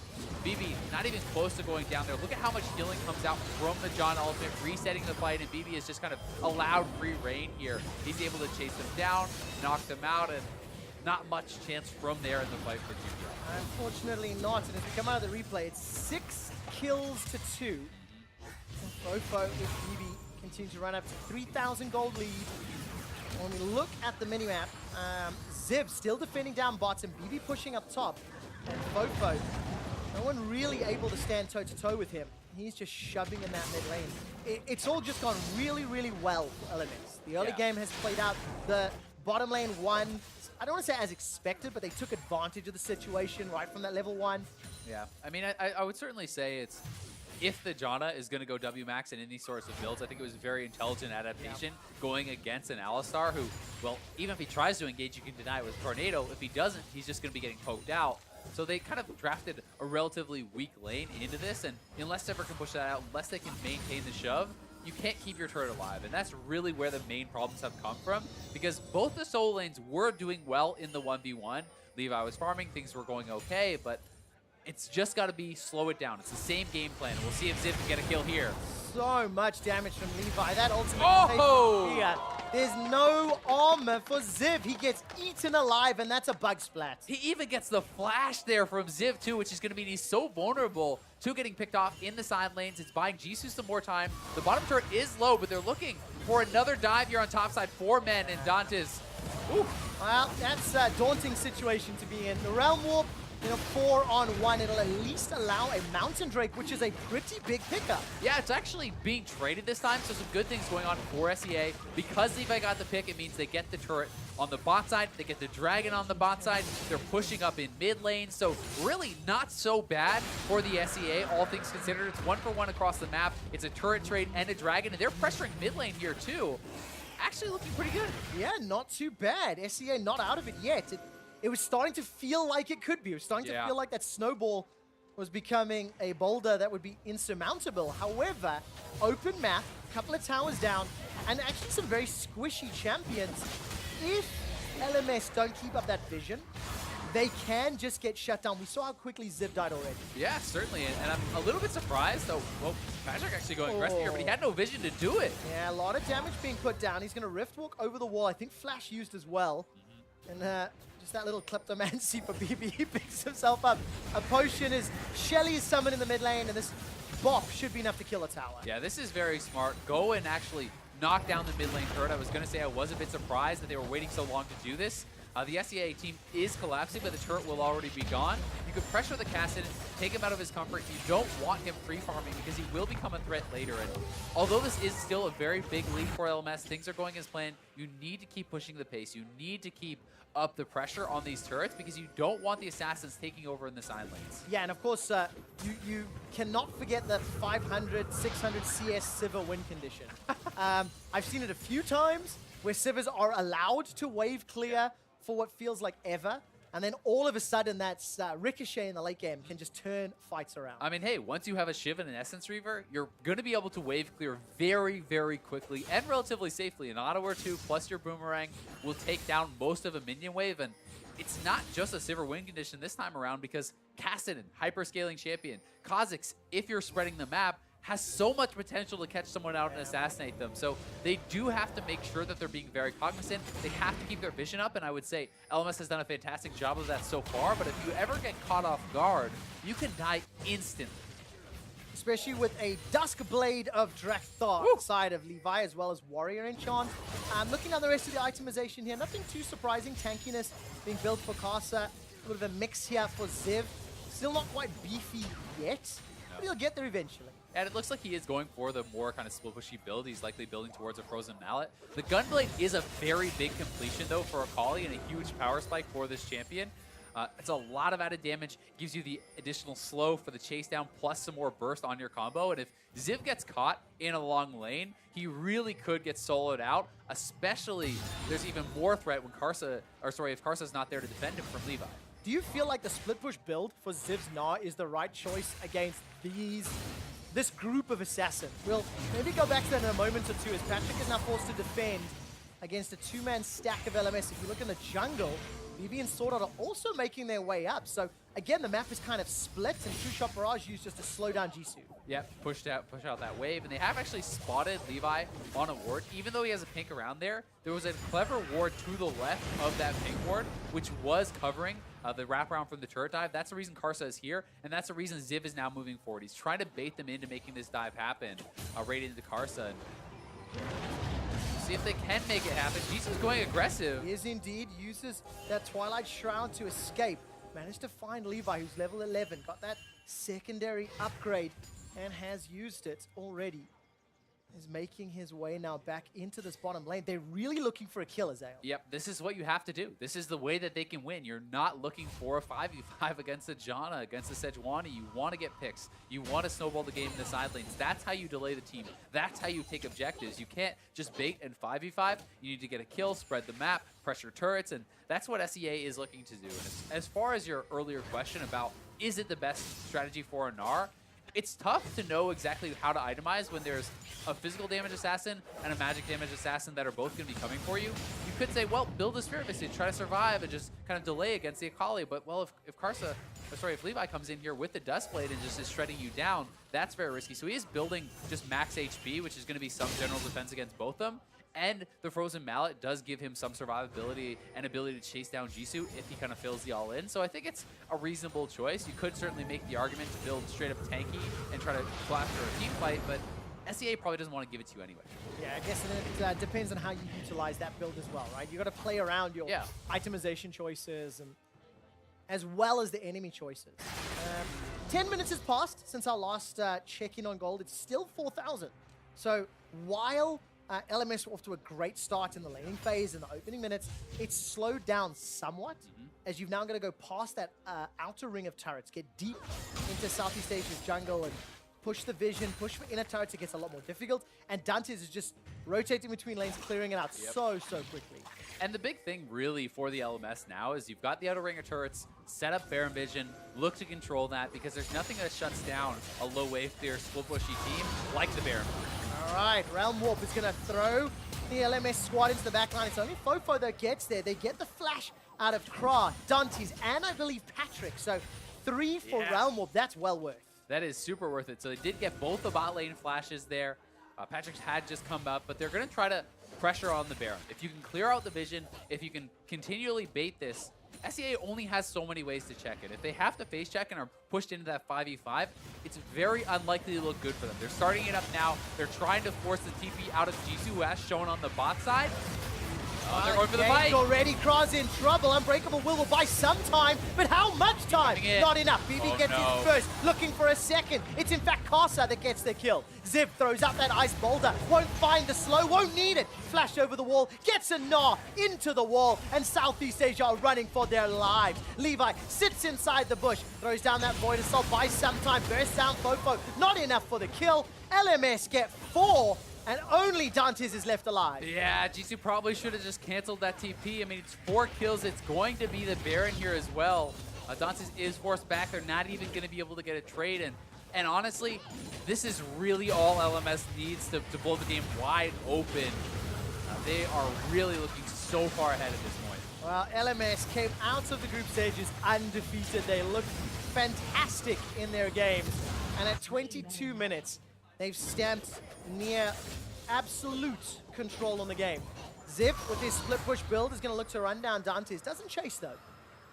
Bebe not even close to going down there. Look at how much healing comes out from the John ultimate, resetting the fight, and Bebe is just kind of allowed free reign here. He's able to chase them down, knock them out, and not much chance from there in the fight for GPL. Unfortunately not, and as we come out of the replay, it's 6 kills to 2. And FoFo with Bebe continue to run up to 3,000 gold lead. When we look at the minimap, Ziv still defending down bots and Bebe pushing up top. And FoFo, no one really able to stand toe-to-toe with him. He's just shoving in that mid lane. It's all just gone really, really well for LMS. The early game has played out. The bottom lane won, I don't want to say as expected, but they took advantage of the situation right from that level 1. Yeah, I mean, I would certainly say it's, if the Janna is going to go W max in any sorts of builds, I think it was a very intelligent adaptation going against an Alistar who, well, even if he tries to engage, you can deny it with Tornado. If he doesn't, he's just going to be getting poked out. So they kind of drafted a relatively weak lane into this, and unless Sivir can push that out, unless they can maintain the shove, you can't keep your turret alive. And that's really where the main problems have come from, because both the solo lanes were doing well in the 1v1. Levi was farming, things were going okay, but it's just got to be slow it down. It's the same game plan. We'll see if Ziv can get a kill here. So much damage from Levi. That ultimate Oh! There's no armor for Ziv. He gets eaten alive, and that's a bug splat. He even gets the flash there from Ziv, too, which is going to mean he's so vulnerable to getting picked off in the side lanes. It's buying Jisu some more time. The bottom turret is low, but they're looking for another dive here on top side. 4 men, and Dantiz. Ooh. Well, that's a daunting situation to be in. The Realm Warp, in a 4-on-1, it'll at least allow a Mountain Drake, which is a pretty big pickup. Yeah, it's actually being traded this time, so some good things going on for SEA. Because Levi got the pick, it means they get the turret on the bot side, they get the dragon on the bot side, they're pushing up in mid lane, so really not so bad for the SEA, all things considered. It's 1-for-1 across the map, it's a turret trade and a dragon, and they're pressuring mid lane here too. Actually looking pretty good. Yeah, not too bad. SEA not out of it yet. It was starting to feel like it could be. It was starting to feel like that snowball was becoming a boulder that would be insurmountable. However, open map, a couple of towers down, and actually some very squishy champions. If LMS don't keep up that vision, they can just get shut down. We saw how quickly Ziv died already. Yeah, certainly, and I'm a little bit surprised, though. Well, Magic actually going aggressive here, but he had no vision to do it. Yeah, a lot of damage being put down. He's going to Rift Walk over the wall. I think Flash used as well. And just that little kleptomancy for Bebe. He picks himself up. A potion is Shelly is summoned in the mid lane, and this bop should be enough to kill a tower. Yeah, this is very smart. Go and actually knock down the mid lane turret. I was going to say I was a bit surprised that they were waiting so long to do this. The SEA team is collapsing, but the turret will already be gone. You can pressure the Kassadin, take him out of his comfort. You don't want him free farming because he will become a threat later. And although this is still a very big lead for LMS, things are going as planned. You need to keep pushing the pace. You need to keep up the pressure on these turrets because you don't want the assassins taking over in the side lanes. Yeah, and of course, you cannot forget the 500, 600 CS Sivir win condition. I've seen it a few times where Sivers are allowed to wave clear for what feels like ever, and then all of a sudden that's Ricochet in the late game can just turn fights around. I mean, hey, once you have a Shiv and an Essence Reaver, you're going to be able to wave clear very, very quickly and relatively safely. An auto or two plus your Boomerang will take down most of a minion wave, and it's not just a Sivir win condition this time around because Kassadin, hyperscaling champion, Kha'Zix, if you're spreading the map, has so much potential to catch someone out and assassinate them. So they do have to make sure that they're being very cognizant. They have to keep their vision up, and I would say LMS has done a fantastic job of that so far, but if you ever get caught off guard, you can die instantly. Especially with a Dusk Blade of Drakthar side of Levi as well as Warrior Enchant. Looking at the rest of the itemization here, nothing too surprising. Tankiness being built for Karsa. A little bit of a mix here for Ziv. Still not quite beefy yet, but he'll get there eventually. And it looks like he is going for the more kind of split pushy build. He's likely building towards a Frozen Mallet. The Gunblade is a very big completion, though, for Akali and a huge power spike for this champion. It's a lot of added damage, gives you the additional slow for the chase down, plus some more burst on your combo. And if Ziv gets caught in a long lane, he really could get soloed out, especially there's even more threat when if Karsa's not there to defend him from Levi. Do you feel like the split push build for Ziv's Gnar is the right choice against this group of assassins? We'll maybe go back to that in a moment or two as Patrick is now forced to defend against a two-man stack of LMS. If you look in the jungle, Bebe and SwordArt are also making their way up. So again, the map is kind of split, and True Shot Barrage used just to slow down Jisu. Yep, push out that wave, and they have actually spotted Levi on a ward. Even though he has a pink around there, there was a clever ward to the left of that pink ward, which was covering the wraparound from the turret dive. That's the reason Karsa is here, and that's the reason Ziv is now moving forward. He's trying to bait them into making this dive happen, right into Karsa. See if they can make it happen. Jisu's going aggressive. He is indeed. Uses that Twilight Shroud to escape. Managed to find Levi, who's level 11. Got that secondary upgrade. and has used it already. Is making his way now back into this bottom lane. They're really looking for a kill, Ezreal. Yep, this is what you have to do. This is the way that they can win. You're not looking for a 5v5 against a Janna, against a Sejuani. You want to get picks. You want to snowball the game in the side lanes. That's how you delay the team. That's how you take objectives. You can't just bait and 5v5. You need to get a kill, spread the map, pressure turrets, and that's what SEA is looking to do. And as far as your earlier question about is it the best strategy for a Gnar, it's tough to know exactly how to itemize when there's a physical damage assassin and a magic damage assassin that are both going to be coming for you. You could say, well, build a Spirit Visage, try to survive and just kind of delay against the Akali. But, well, if Levi comes in here with the Dustblade and just is shredding you down, that's very risky. So he is building just max HP, which is going to be some general defense against both of them. And the Frozen Mallet does give him some survivability and ability to chase down Jisu if he kind of fills the all-in. So I think it's a reasonable choice. You could certainly make the argument to build straight up tanky and try to go after a team fight, but SEA probably doesn't want to give it to you anyway. Yeah, I guess it depends on how you utilize that build as well, right? You got to play around your itemization choices and as well as the enemy choices. 10 minutes has passed since our last check-in on gold. It's still 4,000. So while LMS were off to a great start in the laning phase in the opening minutes, it's slowed down somewhat as you've now got to go past that outer ring of turrets, get deep into Southeast Asia's jungle and push the vision, push for inner turrets. It gets a lot more difficult, and Dantiz is just rotating between lanes, clearing it out so quickly. And the big thing really for the LMS now is you've got the outer ring of turrets, set up Baron Vision, look to control that because there's nothing that shuts down a low wave clear split bushy team like the Baron. All right, Realm Warp is going to throw the LMS squad into the backline. It's only FoFo that gets there. They get the flash out of Kra, Dantiz, and I believe Patrick. So 3 for Realm Warp. That's well worth. That is super worth it. So they did get both the bot lane flashes there. Patrick's had just come up, but they're going to try to pressure on the Baron. If you can clear out the vision, if you can continually bait this, SEA only has so many ways to check it. If they have to face check and are pushed into that 5v5, it's very unlikely to look good for them. They're starting it up now. They're trying to force the TP out of Jisu, who has shown on the bot side. They're going for the fight. Already, Kra's in trouble. Unbreakable will buy some time, but how much time? Not enough. Bebe gets his first, looking for a second. It's in fact Karsa that gets the kill. Ziv throws up that ice boulder, won't find the slow, won't need it. Flash over the wall, gets a Gnar into the wall, and Southeast Asia are running for their lives. Levi sits inside the bush, throws down that Void Assault, buys some time, bursts down FoFo. Not enough for the kill. LMS get 4. And only Dantiz is left alive. Yeah, Jisu probably should have just canceled that TP. I mean, it's 4 kills. It's going to be the Baron here as well. Dantiz is forced back. They're not even going to be able to get a trade. And honestly, this is really all LMS needs to blow the game wide open. They are really looking so far ahead at this point. Well, LMS came out of the group stages undefeated. They looked fantastic in their games. And at 22 minutes, they've stamped near absolute control on the game. Ziv, with his split push build, is going to look to run down Dantiz. Doesn't chase, though.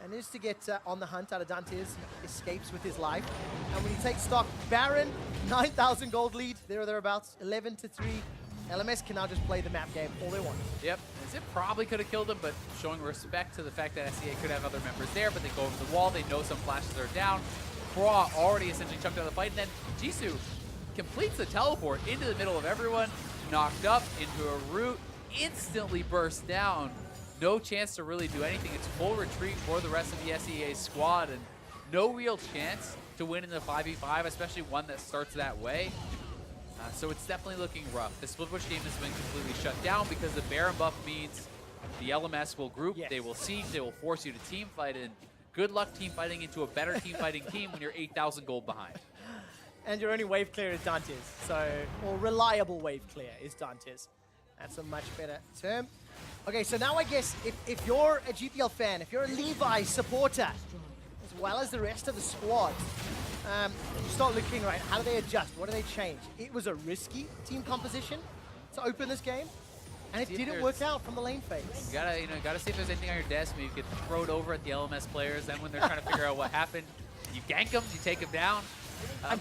And is to get on the hunt out of Dantiz. He escapes with his life. And when he takes stock, Baron, 9,000 gold lead, there or thereabouts, 11-3. LMS can now just play the map game all they want. Yep, Ziv probably could have killed him, but showing respect to the fact that SEA could have other members there, but they go over the wall, they know some flashes are down. Kra already essentially chunked out of the fight, and then Jisu completes the teleport into the middle of everyone, knocked up into a root, instantly bursts down. No chance to really do anything. It's full retreat for the rest of the SEA squad, and no real chance to win in the 5v5, especially one that starts that way. So it's definitely looking rough. The split push game has been completely shut down because the Baron buff means the LMS will group, they will siege, they will force you to team fight, and good luck team fighting into a better team fighting team when you're 8,000 gold behind. And your only wave clear is Dantiz. So, or reliable wave clear is Dantiz. That's a much better term. Okay, so now I guess if you're a GPL fan, if you're a Levi supporter, as well as the rest of the squad, you start looking, right, how do they adjust? What do they change? It was a risky team composition to open this game, and it didn't work out from the lane phase. You gotta see if there's anything on your desk. Maybe you could throw it over at the LMS players. Then when they're trying to figure out what happened, you gank them, you take them down.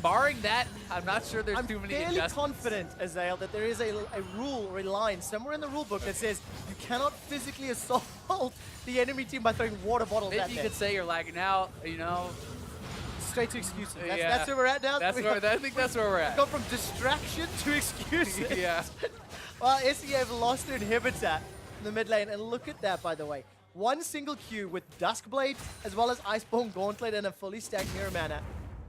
Barring that, I'm not sure there's too many adjustments. I'm fairly confident, Ezreal, that there is a rule or a line somewhere in the rule book that says you cannot physically assault the enemy team by throwing water bottles at them. Maybe you could say you're lagging out, you know. straight to excuses. That's, Yeah. that's where we're at now. I think that's where we're at. Gone from distraction to excuses. Yeah. Well, SEA have lost their inhibitor in the mid lane, and look at that, by the way. One single Q with Duskblade, as well as Iceborne Gauntlet and a fully stacked Mirror Mana.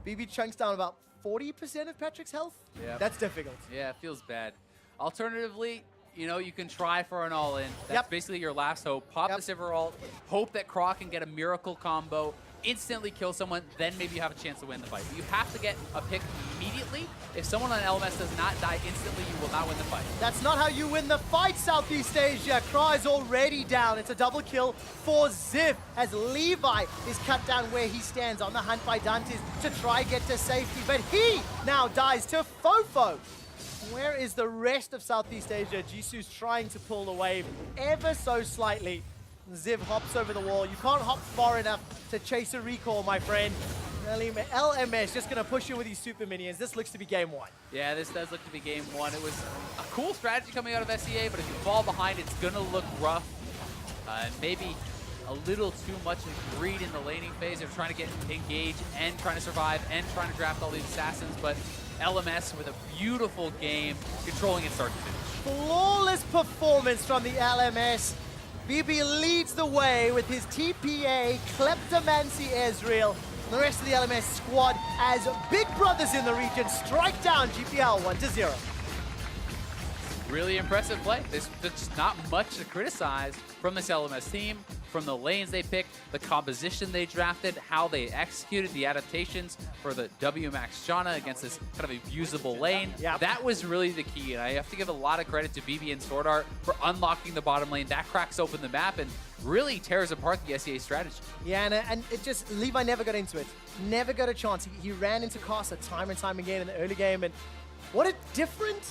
BB chunks down about 40% of Patrick's health. Yeah. That's difficult. Yeah, it feels bad. Alternatively, you know, you can try for an all-in. That's basically your last hope. Pop the Sivir ult, hope that Croc can get a miracle combo, instantly kill someone, then maybe you have a chance to win the fight. But you have to get a pick immediately. If someone on LMS does not die instantly, you will not win the fight. That's not how you win the fight, Southeast Asia. Kra is already down. It's a double kill for Ziv as Levi is cut down where he stands on the hunt by Dantiz to try get to safety. But he now dies to FoFo. Where is the rest of Southeast Asia? Jisu's trying to pull away ever so slightly. Ziv hops over the wall. You can't hop far enough to chase a recall, my friend. LMS just going to push you with these super minions. This looks to be game one. Yeah, this does look to be game one. It was a cool strategy coming out of SEA, but if you fall behind, it's going to look rough. Maybe a little too much greed in the laning phase. They're trying to get engaged and trying to survive and trying to draft all these assassins, but LMS with a beautiful game, controlling it start to finish. Flawless performance from the LMS. Bebe leads the way with his TPA, Kleptomancy Ezreal. The rest of the LMS squad, as big brothers in the region, strike down GPL 1-0. Really impressive play. There's just not much to criticize from this LMS team, from the lanes they picked, the composition they drafted, how they executed the adaptations for the WMAX Janna against this kind of abusable lane. Yep. That was really the key, and I have to give a lot of credit to Bebe and SwordArt for unlocking the bottom lane. That cracks open the map and really tears apart the SEA strategy. Yeah, and it just, Levi never got into it. Never got a chance. He ran into Karsa time and time again in the early game, and what a different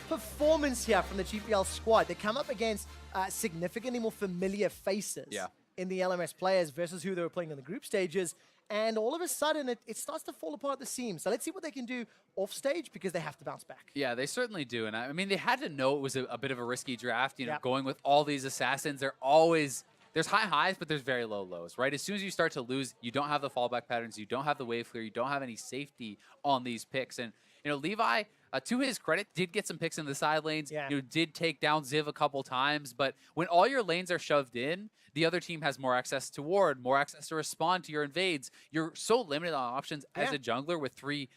performance here from the GPL squad. They come up against significantly more familiar faces in the LMS players versus who they were playing in the group stages, and all of a sudden it starts to fall apart at the seams. So let's see what they can do off stage, because they have to bounce back. Yeah, they certainly do, and I mean, they had to know it was a bit of a risky draft, you know, going with all these assassins. There's high highs, but there's very low lows, right? As soon as you start to lose, you don't have the fallback patterns, you don't have the wave clear, you don't have any safety on these picks. And, you know, Levi, to his credit, did get some picks in the side lanes, you know, did take down Ziv a couple times, but when all your lanes are shoved in, the other team has more access to ward, more access to respond to your invades. You're so limited on options as a jungler with 3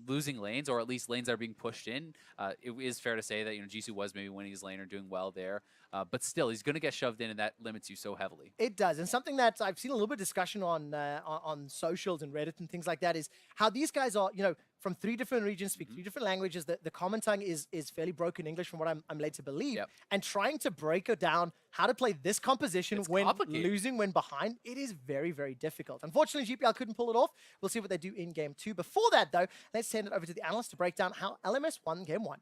losing lanes, or at least lanes that are being pushed in. It is fair to say that, you know, Jisu was maybe winning his lane or doing well there, but still, he's going to get shoved in, and that limits you so heavily. It does, and something that I've seen a little bit of discussion on socials and Reddit and things like that is how these guys are, you know, from 3 different regions, speak 3 different languages. The common tongue is fairly broken English from what I'm led to believe. And trying to break it down, how to play this composition when losing, when behind, it is very, very difficult. Unfortunately, GPL couldn't pull it off. We'll see what they do in game 2. Before that, though, let's send it over to the analyst to break down how LMS won game 1.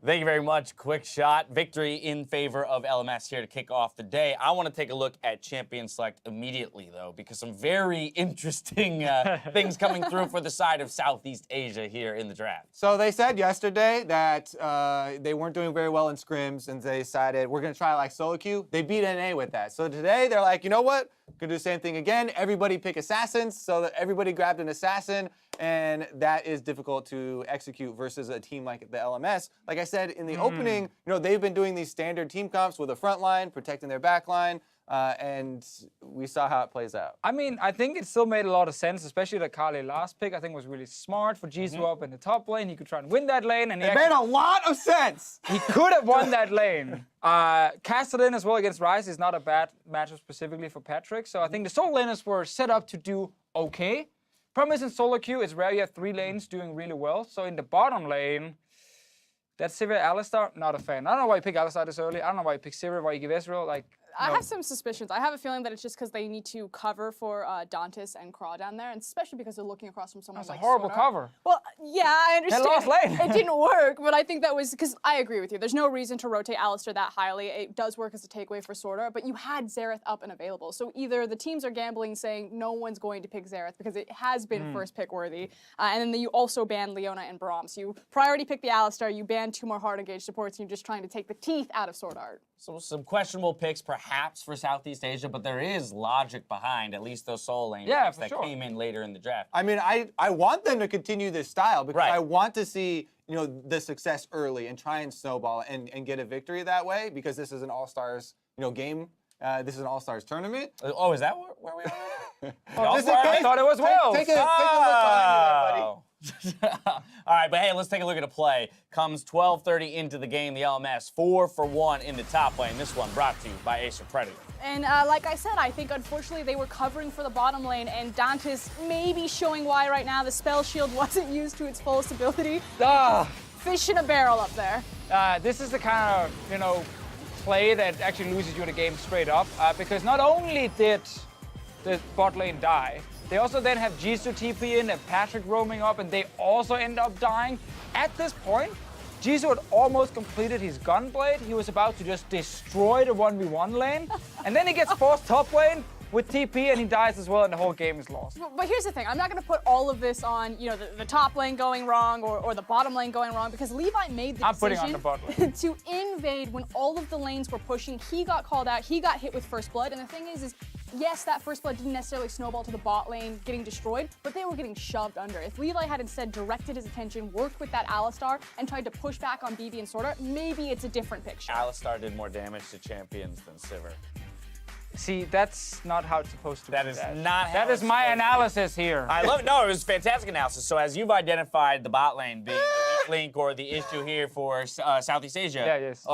Thank you very much. Quick shot. Victory in favor of LMS here to kick off the day. I want to take a look at Champion Select immediately, though, because some very interesting things coming through for the side of Southeast Asia here in the draft. So they said yesterday that they weren't doing very well in scrims, and they decided we're going to try like solo queue. They beat NA with that. So today they're like, you know what? Going to do the same thing again. Everybody pick assassins, so that everybody grabbed an assassin, and that is difficult to execute versus a team like the LMS. Like I said in the opening, you know, they've been doing these standard team comps with a front line, protecting their back line, and we saw how it plays out. I mean, I think it still made a lot of sense, especially the Akali last pick. I think was really smart for Jisu up in the top lane. He could try and win that lane. And it made a lot of sense. He could have won that lane. Kassadin as well against Ryze is not a bad matchup specifically for Patrick. So I think the solo laners were set up to do okay. Problem is in solo queue, it's rare you have 3 lanes doing really well. So in the bottom lane, that Sivir Alistar, not a fan. I don't know why you pick Alistar this early. I don't know why you pick Sivir, why you give Ezreal, like... I have some suspicions. I have a feeling that it's just because they need to cover for Dantiz and Kra down there, and especially because they're looking across from someone like That's a horrible SwordArt. cover. Well, yeah, I understand. They lost lane. It didn't work, but I think that was because I agree with you. There's no reason to rotate Alistar that highly. It does work as a takeaway for SwordArt, but you had Xerath up and available. So either the teams are gambling saying no one's going to pick Xerath because it has been first pick worthy, and then you also ban Leona and Braum. So you priority pick the Alistar, you ban 2 more hard engaged supports, and you're just trying to take the teeth out of SwordArt. So some questionable picks perhaps for Southeast Asia, but there is logic behind at least those solo lane picks that came in later in the draft. I mean, I want them to continue this style because I want to see, you know, the success early and try and snowball and get a victory that way because this is an All-Stars, you know, game. This is an All-Stars tournament. Oh, is that where we are? I thought it was Wales. Take a look behind you there, buddy. All right, but hey, let's take a look at a play. Comes 12:30 into the game, the LMS 4-for-1 in the top lane. This one brought to you by Acer Predator. And like I said, I think unfortunately they were covering for the bottom lane, and Dantiz may be showing why right now. The spell shield wasn't used to its fullest ability. Fish in a barrel up there. This is the kind of, you know, play that actually loses you the game straight up, because not only did the bot lane die, they also then have Jisu TP in and Patrick roaming up, and they also end up dying. At this point, Jisu had almost completed his Gunblade. He was about to just destroy the 1v1 lane, and then he gets forced top lane with TP, and he dies as well, and the whole game is lost. But here's the thing, I'm not going to put all of this on, you know, the top lane going wrong or the bottom lane going wrong, because Levi made the decision to invade when all of the lanes were pushing. He got called out, he got hit with First Blood, and the thing is yes, that First Blood didn't necessarily snowball to the bot lane getting destroyed, but they were getting shoved under. If Levi had instead directed his attention, worked with that Alistar, and tried to push back on Bebe and SwordArt, maybe it's a different picture. Alistar did more damage to champions than Sivir. See, that's not how it's supposed to be. That is not how That is my analysis here. I love it. No, it was fantastic analysis. So as you've identified the bot lane being the weak link or the issue here for Southeast Asia,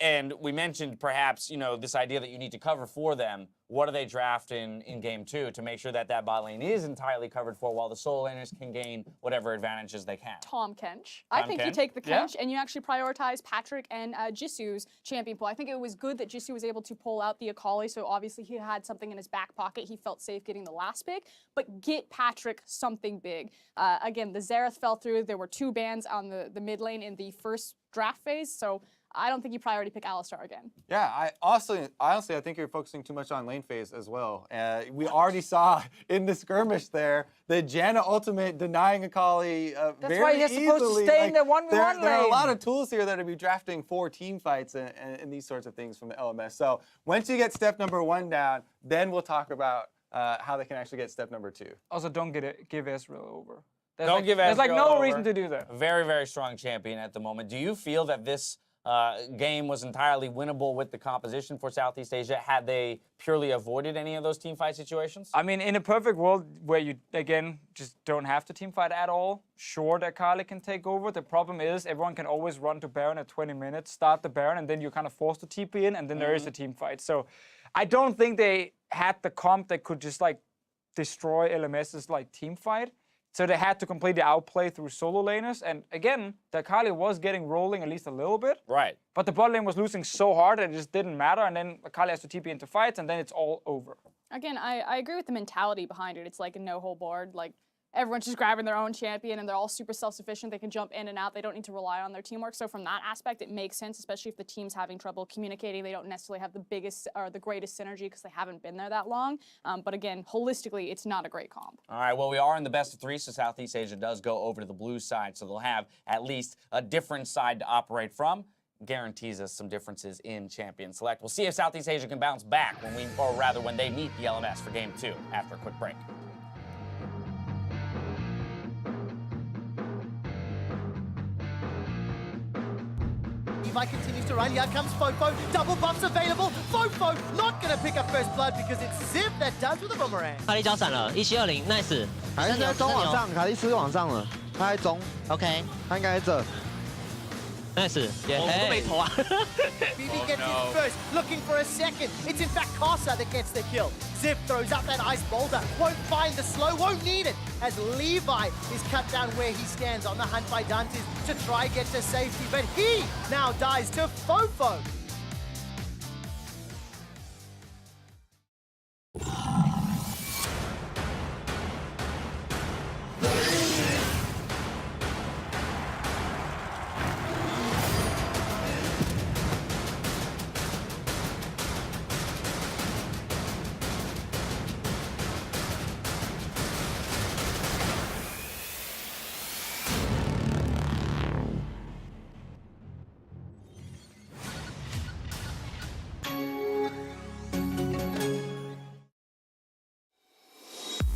and we mentioned perhaps, you know, this idea that you need to cover for them. What do they draft in game 2 to make sure that that bot lane is entirely covered for while the solo laners can gain whatever advantages they can? Tom Kench. I think you take the Kench and you actually prioritize Patrick and Jisu's champion pool. I think it was good that Jisu was able to pull out the Akali, so obviously he had something in his back pocket. He felt safe getting the last pick, but get Patrick something big. Again, the Xerath fell through. There were 2 bans on the mid lane in the first draft phase, so I don't think you priority pick Alistar again. Yeah, honestly, I think you're focusing too much on lane phase as well. We already saw in the skirmish there the Janna ultimate denying Akali That's very why you're supposed to stay in the 1v1 lane. There are a lot of tools here that will be drafting for team fights and these sorts of things from the LMS. So once you get step number 1 down, then we'll talk about how they can actually get step number 2. Also, don't give Ezreal over. There's like no reason to do that. Very, very strong champion at the moment. Do you feel that this game was entirely winnable with the composition for Southeast Asia had they purely avoided any of those team fight situations? I mean, in a perfect world where you, again, just don't have to team fight at all, sure that Akali can take over. The problem is everyone can always run to Baron at 20 minutes, start the Baron, and then you're kind of forced to TP in, and then there is a team fight. So I don't think they had the comp that could just, like, destroy LMS's, like, team fight. So they had to completely outplay through solo laners. And again, the Akali was getting rolling at least a little bit. Right. But the bot lane was losing so hard that it just didn't matter. And then Akali has to TP into fights, and then it's all over. Again, I agree with the mentality behind it. It's like a no-hold board. Like, everyone's just grabbing their own champion, and they're all super self-sufficient. They can jump in and out. They don't need to rely on their teamwork. So from that aspect, it makes sense, especially if the team's having trouble communicating. They don't necessarily have the biggest or the greatest synergy because they haven't been there that long. But again, holistically, it's not a great comp. All right, well, we are in the best of 3, so Southeast Asia does go over to the blue side, so they'll have at least a different side to operate from. Guarantees us some differences in champion select. We'll see if Southeast Asia can bounce back when they meet the LMS for game 2 after a quick break. Levi continues to run. Here comes FoFo. Double buffs available. FoFo not going to pick up first blood because it's Ziv that does with the boomerang. 卡利交闪了，1720 ，nice。还是在中往上，卡利斯往上了，他在中 ，OK， 他应该在这。 nice， 我都没投啊。Bebe gets his first, looking for a second. It's in fact Karsa that gets the kill. Ziv throws up that ice boulder, won't find the slow, won't need it, as Levi is cut down where he stands on the hunt by Dantiz to try get to safety, but he now dies to FoFo.